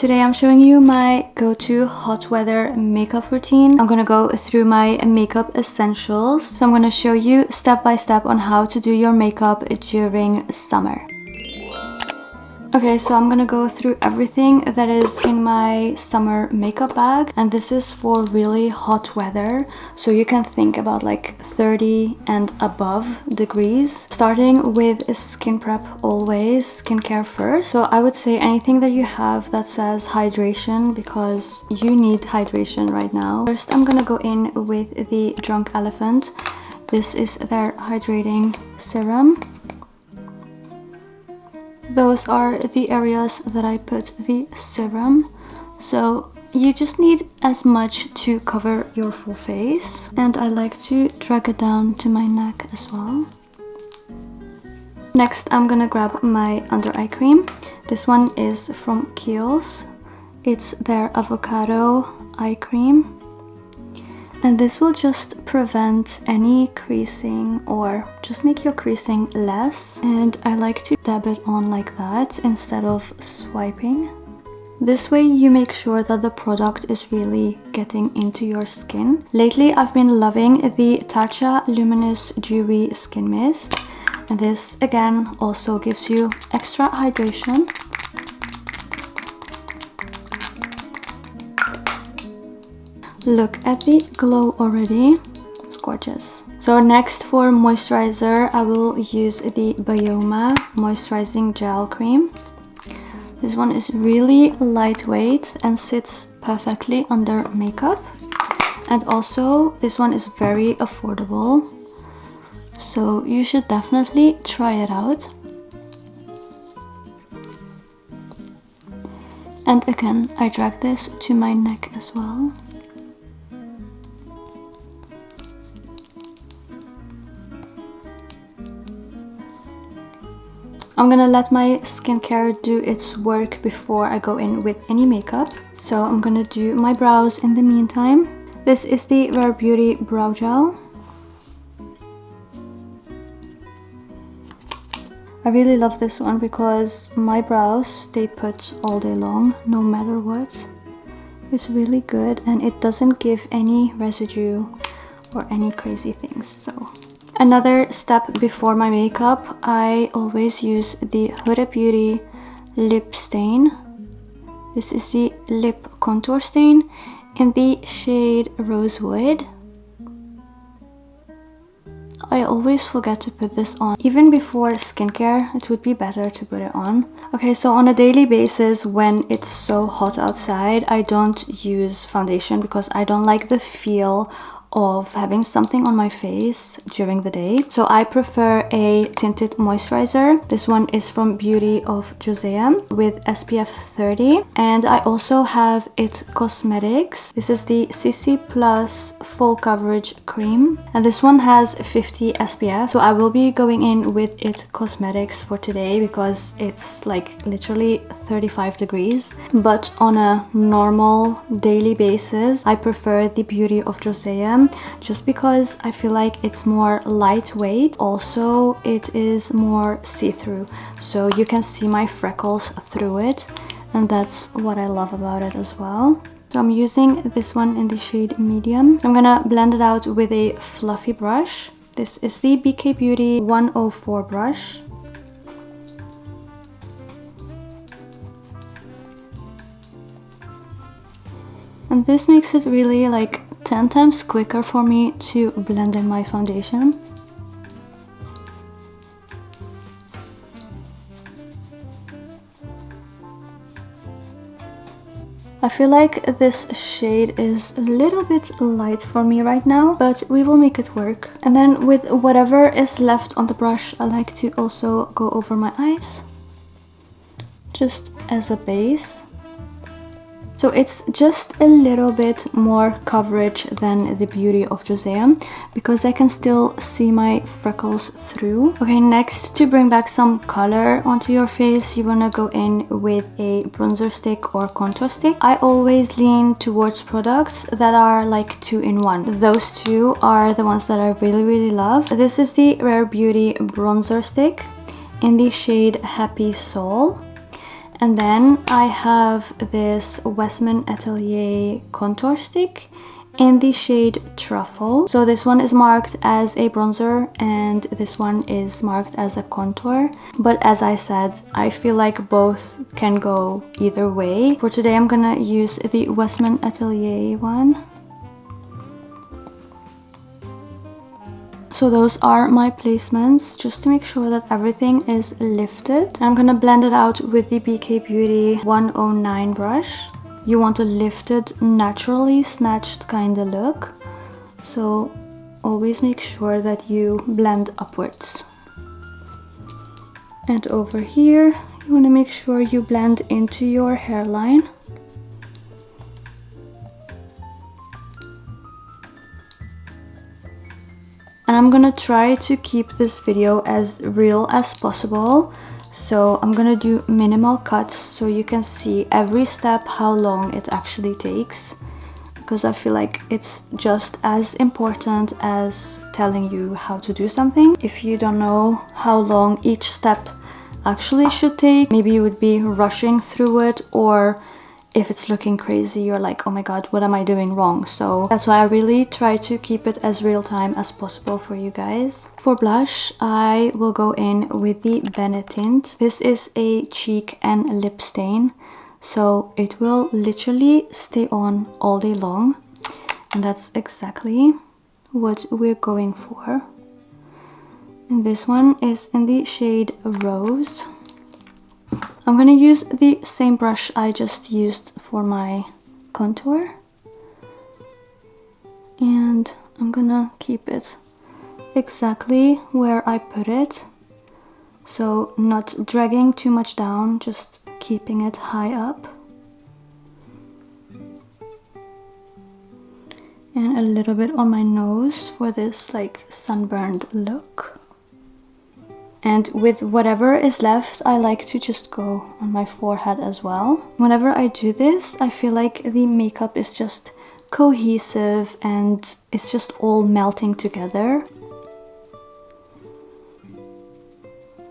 Today I'm showing you my go-to hot weather makeup routine. I'm gonna go through my makeup essentials. So I'm gonna show you step by step on how to do your makeup during summer. Okay, so I'm gonna go through everything that is in my summer makeup bag, and this is for really hot weather, so you can think about like 30 and above degrees. Starting with skin prep, always skincare first. So I would say anything that you have that says hydration, because you need hydration right now. First I'm gonna go in with the Drunk Elephant. This is their hydrating serum. Those are the areas that I put the serum. So you just need as much to cover your full face. And I like to drag it down to my neck as well. Next, I'm gonna grab my under eye cream. This one is from KIEHLS. It's their avocado eye cream. And this will just prevent any creasing or just make your creasing less. And I like to dab it on like that instead of swiping. This way you make sure that the product is really getting into your skin. Lately I've been loving the TATCHA Luminous Dewy Skin Mist. And this again also gives you extra hydration. Look at the glow already, it's gorgeous. So next for moisturizer, I will use the BYOMA Moisturizing Gel Cream. This one is really lightweight and sits perfectly under makeup. And also this one is very affordable, so you should definitely try it out. And again, I drag this to my neck as well. I'm gonna let my skincare do its work before I go in with any makeup. So I'm gonna do my brows in the meantime. This is the Rare Beauty Brow Gel. I really love this one because my brows stay put all day long, no matter what. It's really good and it doesn't give any residue or any crazy things, so. Another step before my makeup, I always use the HUDA Beauty lip stain. This is the lip contour stain in the shade Rosewood. I always forget to put this on. Even before skincare, it would be better to put it on. Okay, so on a daily basis, when it's so hot outside, I don't use foundation because I don't like the feel of having something on my face during the day. So I prefer a tinted moisturizer. This one is from Beauty of Joseon with SPF 30. And I also have IT Cosmetics. This is the CC Plus Full Coverage Cream. And this one has 50 SPF. So I will be going in with IT Cosmetics for today because it's like literally 35 degrees. But on a normal daily basis, I prefer the Beauty of Joseon just because I feel like it's more lightweight. Also, it is more see-through, so you can see my freckles through it, and that's what I love about it as well. So I'm using this one in the shade medium. I'm gonna blend it out with a fluffy brush. This is the BK Beauty 104 brush. And this makes it really like 10 times quicker for me to blend in my foundation. I feel like this shade is a little bit light for me right now, but we will make it work. And then with whatever is left on the brush, I like to also go over my eyes, just as a base. So it's just a little bit more coverage than the Beauty of Joseon because I can still see my freckles through. Okay, next, to bring back some color onto your face, you wanna go in with a bronzer stick or contour stick. I always lean towards products that are like 2-in-1. Those two are the ones that I really love. This is the Rare Beauty bronzer stick in the shade Happy Soul. And then I have this WESTMAN Atelier contour stick in the shade Truffle. So this one is marked as a bronzer and this one is marked as a contour. But as I said, I feel like both can go either way. For today I'm gonna use the WESTMAN Atelier one. So those are my placements, just to make sure that everything is lifted. I'm gonna blend it out with the BK Beauty 109 brush. You want a lifted, naturally snatched kind of look. So always make sure that you blend upwards. And over here, you want to make sure you blend into your hairline. And I'm gonna try to keep this video as real as possible. So I'm gonna do minimal cuts so you can see every step how long it actually takes, because I feel like it's just as important as telling you how to do something. If you don't know how long each step actually should take, maybe you would be rushing through it, or if it's looking crazy, you're like, oh my god, what am I doing wrong? So that's why I really try to keep it as real time as possible for you guys. For blush, I will go in with the Benetint. This is a cheek and lip stain, so it will literally stay on all day long. And that's exactly what we're going for. And this one is in the shade Rose. I'm gonna use the same brush I just used for my contour, and I'm gonna keep it exactly where I put it, so not dragging too much down, just keeping it high up, and a little bit on my nose for this like sunburned look. And with whatever is left, I like to just go on my forehead as well. Whenever I do this, I feel like the makeup is just cohesive and it's just all melting together.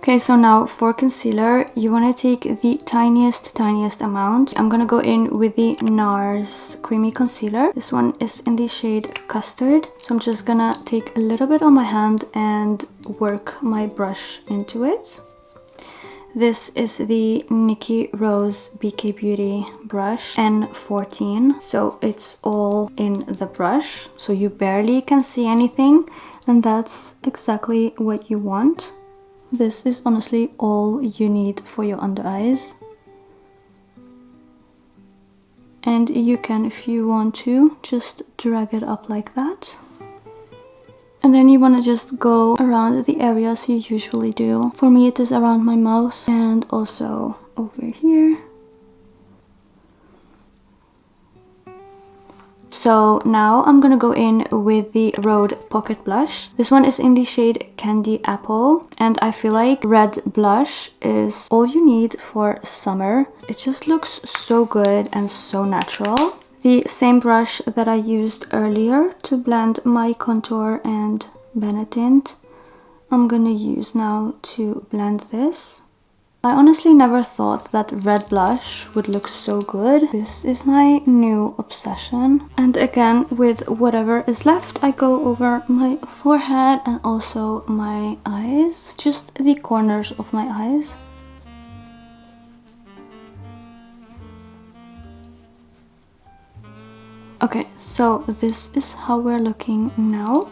Okay, so now for concealer, you want to take the tiniest amount. I'm gonna go in with the NARS Creamy Concealer. This one is in the shade Custard. So I'm just gonna take a little bit on my hand and work my brush into it. This is the Nikki Rose BK Beauty brush N14. So it's all in the brush, so you barely can see anything, and that's exactly what you want. This is honestly all you need for your under eyes. And you can, if you want to, just drag it up like that. And then you want to just go around the areas you usually do. For me, it is around my mouth and also over here. So now I'm gonna go in with the RHODE Pocket Blush. This one is in the shade Candy Apple, and I feel like red blush is all you need for summer. It just looks so good and so natural. The same brush that I used earlier to blend my contour and Benetint, I'm gonna use now to blend this. I honestly never thought that red blush would look so good. This is my new obsession. And again, with whatever is left, I go over my forehead and also my eyes, just the corners of my eyes. Okay, so this is how we're looking now.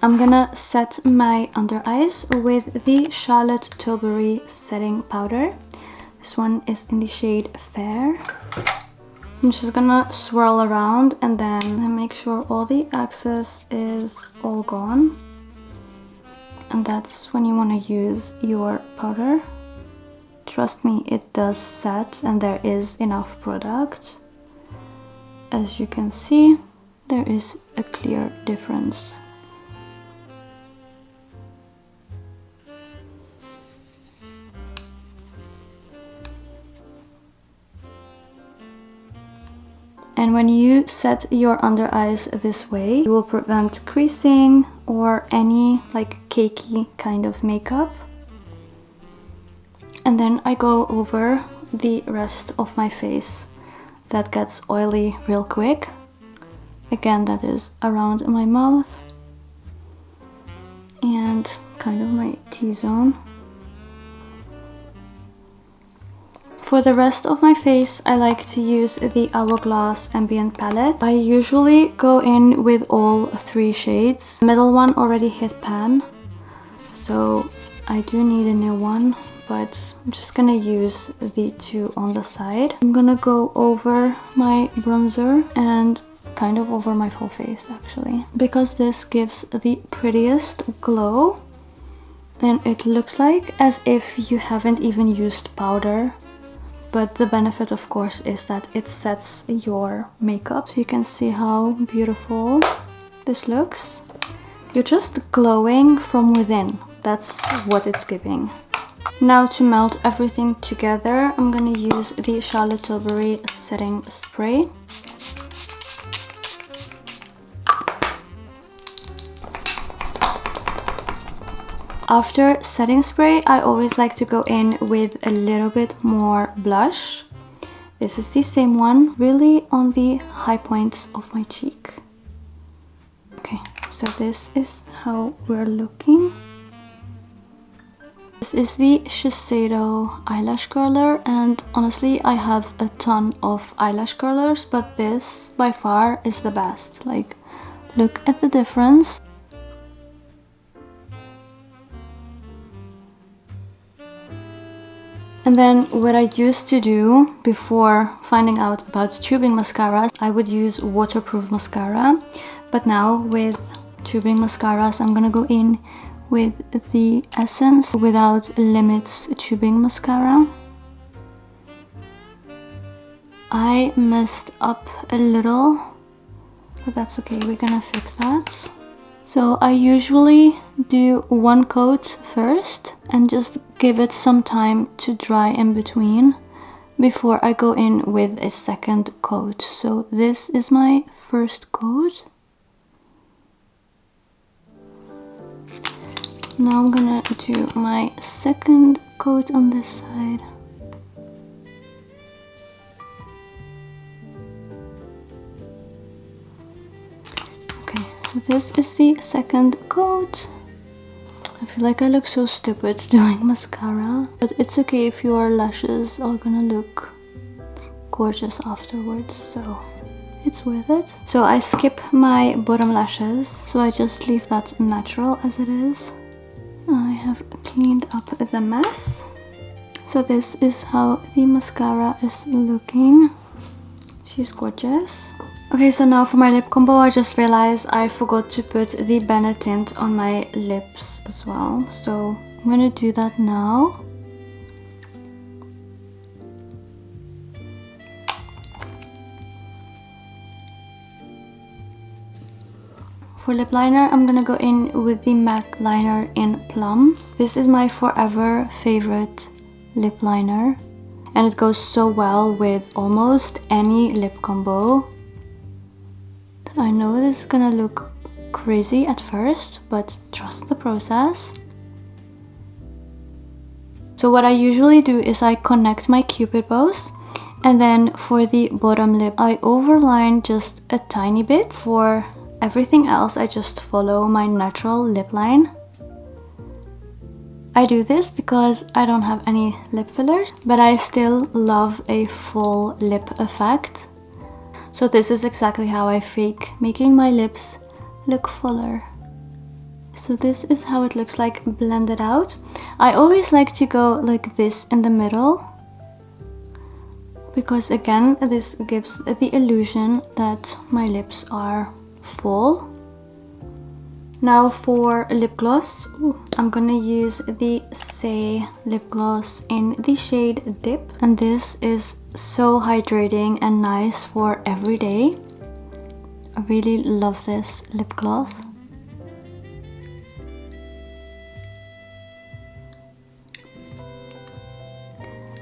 I'm gonna set my under eyes with the Charlotte Tilbury setting powder. This one is in the shade Fair. I'm just gonna swirl around and then make sure all the excess is all gone. And that's when you want to use your powder. Trust me, it does set and there is enough product. As you can see, there is a clear difference. And when you set your under eyes this way, you will prevent creasing or any like cakey kind of makeup. And then I go over the rest of my face that gets oily real quick. Again, that is around my mouth and kind of my T-zone. For the rest of my face, I like to use the Hourglass Ambient palette. I usually go in with all 3 shades. The middle one already hit pan, so I do need a new one, but I'm just gonna use the 2 on the side. I'm gonna go over my bronzer and kind of over my full face actually, because this gives the prettiest glow and it looks like as if you haven't even used powder. But the benefit, of course, is that it sets your makeup. So you can see how beautiful this looks. You're just glowing from within. That's what it's giving. Now to melt everything together, I'm gonna use the Charlotte Tilbury setting spray. After setting spray, I always like to go in with a little bit more blush. This is the same one, really on the high points of my cheek. Okay, so this is how we're looking. This is the Shiseido eyelash curler, and honestly I have a ton of eyelash curlers, but this by far is the best. Like, look at the difference. And then what I used to do before finding out about tubing mascaras, I would use waterproof mascara. But now with tubing mascaras, I'm gonna go in with the Essence Without Limits tubing mascara. I messed up a little, but that's okay, we're gonna fix that. So I usually do 1 coat first and just give it some time to dry in between before I go in with a 2nd coat. So this is my 1st coat. Now I'm gonna do my 2nd coat on this side. So this is the 2nd coat. I feel like I look so stupid doing mascara, but it's okay if your lashes are gonna look gorgeous afterwards, so it's worth it. So I skip my bottom lashes, so I just leave that natural as it is. I have cleaned up the mess. So this is how the mascara is looking. She's gorgeous. Okay, so now for my lip combo, I just realized I forgot to put the benetint on my lips as well. So I'm gonna do that now. For lip liner, I'm gonna go in with the MAC liner in Plum. This is my forever favorite lip liner, and it goes so well with almost any lip combo. I know this is gonna look crazy at first, but trust the process. So what I usually do is I connect my cupid bows, and then for the bottom lip I overline just a tiny bit. For everything else I just follow my natural lip line. I do this because I don't have any lip fillers, but I still love a full lip effect. So this is exactly how I fake making my lips look fuller. So this is how it looks like blended out. I always like to go like this in the middle, because again, this gives the illusion that my lips are full. Now for lip gloss, I'm gonna use the SAIE lip gloss in the shade Dip, and this is so hydrating and nice for every day. I really love this lip gloss.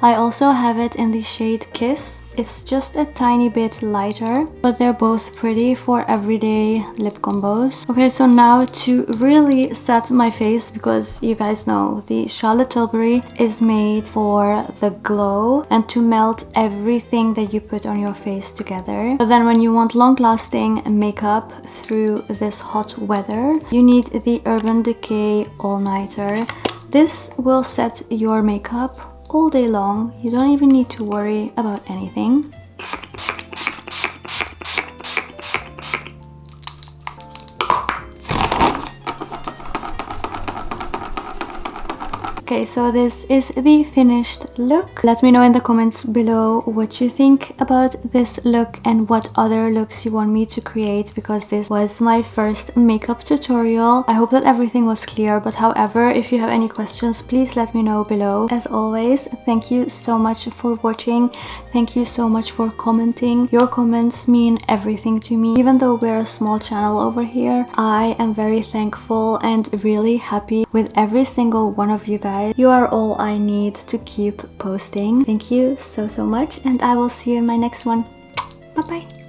I also have it in the shade Kiss. It's just a tiny bit lighter, but they're both pretty for everyday lip combos. Okay, so now to really set my face, because you guys know the Charlotte Tilbury is made for the glow and to melt everything that you put on your face together. But then when you want long-lasting makeup through this hot weather, you need the Urban Decay All Nighter. This will set your makeup all day long. You don't even need to worry about anything. Okay, so this is the finished look. Let me know in the comments below what you think about this look and what other looks you want me to create, because this was my first makeup tutorial. I hope that everything was clear, but however, if you have any questions, please let me know below. As always, thank you so much for watching. Thank you so much for commenting. Your comments mean everything to me. Even though we're a small channel over here, I am very thankful and really happy with every single one of you guys. You are all I need to keep posting. Thank you so much, and I will see you in my next one. Bye bye.